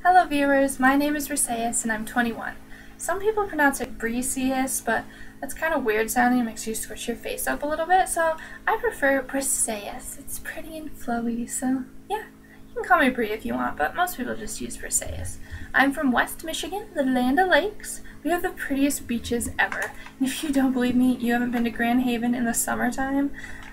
Hello viewers, my name is Briseis and I'm 21. Some people pronounce it Briseis, but that's kind of weird sounding and makes you squish your face up a little bit, so I prefer Briseis. It's pretty and flowy, so yeah. You can call me Bri if you want, but most people just use Briseis. I'm from West Michigan, the land of lakes. We have the prettiest beaches ever. And if you don't believe me, you haven't been to Grand Haven in the summertime.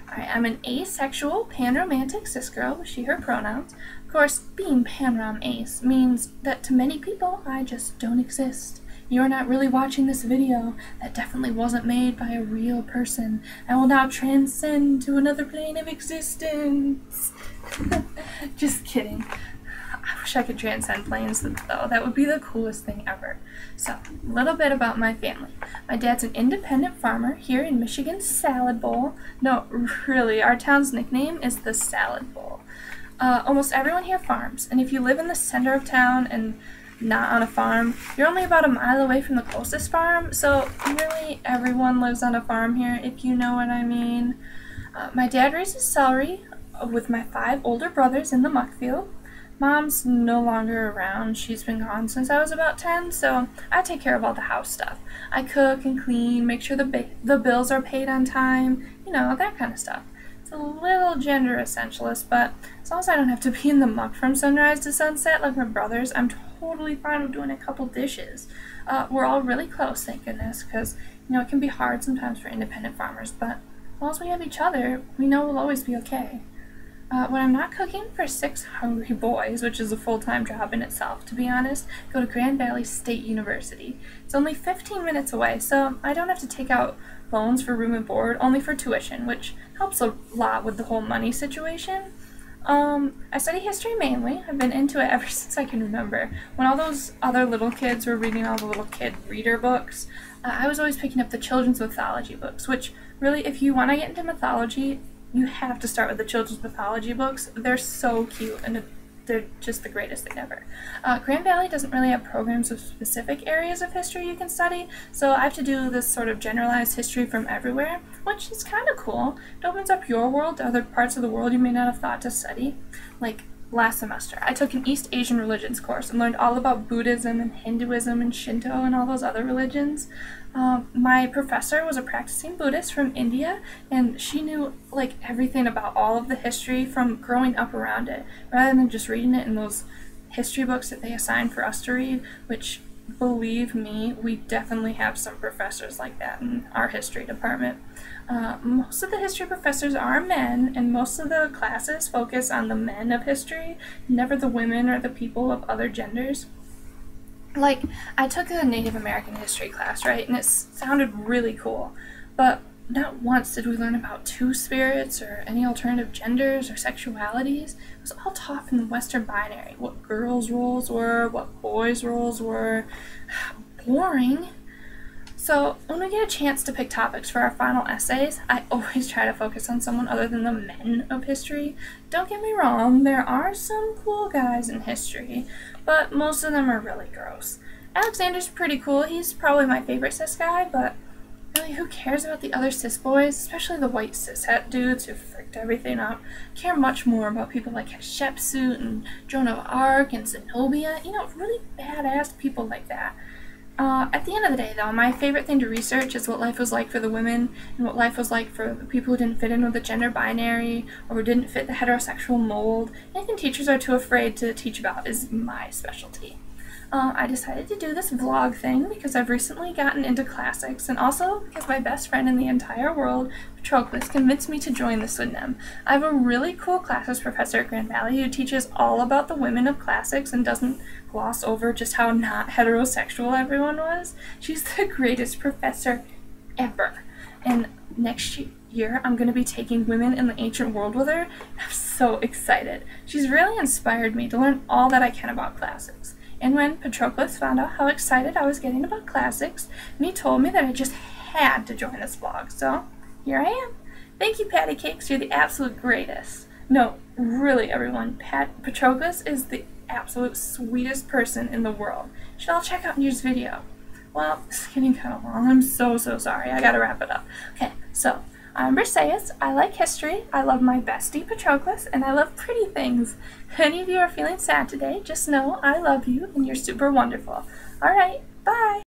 Alright, I'm an asexual, panromantic cis girl with she, her pronouns. Of course, being panrom ace means that to many people, I just don't exist. You're not really watching this video. That definitely wasn't made by a real person. I will now transcend to another plane of existence. Just kidding. I wish I could transcend planes, though. That would be the coolest thing ever. So, a little bit about my family. My dad's an independent farmer here in Michigan's Salad Bowl. No, really, our town's nickname is the Salad Bowl. Almost everyone here farms, and if you live in the center of town and not on a farm, you're only about a mile away from the closest farm, so really everyone lives on a farm here, if you know what I mean. My dad raises celery with my 5 older brothers in the muck field. Mom's no longer around. She's been gone since I was about 10, so I take care of all the house stuff. I cook and clean, make sure the bills are paid on time, you know, that kind of stuff. It's a little gender essentialist, but as long as I don't have to be in the muck from sunrise to sunset like my brothers, I'm totally fine with doing a couple dishes. We're all really close, thank goodness, because, you know, it can be hard sometimes for independent farmers, but as long as we have each other, we know we'll always be okay. When I'm not cooking for 6 hungry boys, which is a full-time job in itself, to be honest, I go to Grand Valley State University. It's only 15 minutes away, so I don't have to take out loans for room and board, only for tuition, which helps a lot with the whole money situation. I study history mainly. I've been into it ever since I can remember. When all those other little kids were reading all the little kid reader books, I was always picking up the children's mythology books, which really, if you want to get into mythology, you have to start with the children's mythology books. They're so cute and they're just the greatest thing ever. Grand Valley doesn't really have programs of specific areas of history you can study, so I have to do this sort of generalized history from everywhere, which is kind of cool. It opens up your world to other parts of the world you may not have thought to study. Like last semester, I took an East Asian religions course and learned all about Buddhism and Hinduism and Shinto and all those other religions. My professor was a practicing Buddhist from India, and she knew like everything about all of the history from growing up around it, rather than just reading it in those history books that they assign for us to read, which, believe me, we definitely have some professors like that in our history department. Most of the history professors are men, and most of the classes focus on the men of history, never the women or the people of other genders. Like, I took a Native American history class, right, and it sounded really cool, but not once did we learn about two-spirits or any alternative genders or sexualities. It was all taught from the Western binary, what girls' roles were, what boys' roles were. Boring. So, when we get a chance to pick topics for our final essays, I always try to focus on someone other than the men of history. Don't get me wrong, there are some cool guys in history, but most of them are really gross. Alexander's pretty cool. He's probably my favorite cis guy, but really, who cares about the other cis boys, especially the white cishet dudes who fricked everything up? I care much more about people like Hatshepsut and Joan of Arc and Zenobia, you know, really badass people like that. At the end of the day, though, my favorite thing to research is what life was like for the women and what life was like for the people who didn't fit in with the gender binary or who didn't fit the heterosexual mold. Anything teachers are too afraid to teach about is my specialty. I decided to do this vlog thing because I've recently gotten into classics, and also because my best friend in the entire world, Patroclus, convinced me to join the Swindom. I have a really cool classics professor at Grand Valley who teaches all about the women of classics and doesn't gloss over just how not heterosexual everyone was. She's the greatest professor ever. And next year, I'm going to be taking women in the ancient world with her. I'm so excited. She's really inspired me to learn all that I can about classics. And when Patroclus found out how excited I was getting about classics, he told me that I just had to join this vlog, so here I am. Thank you, Patty Cakes, you're the absolute greatest. No, really, everyone, Patroclus is the absolute sweetest person in the world. You should all check out New's video. Well, it's getting kind of long. I'm so sorry. I gotta wrap it up. Okay, so I'm Briseis, I like history, I love my bestie Patroclus, and I love pretty things. If any of you are feeling sad today, just know I love you and you're super wonderful. Alright, bye!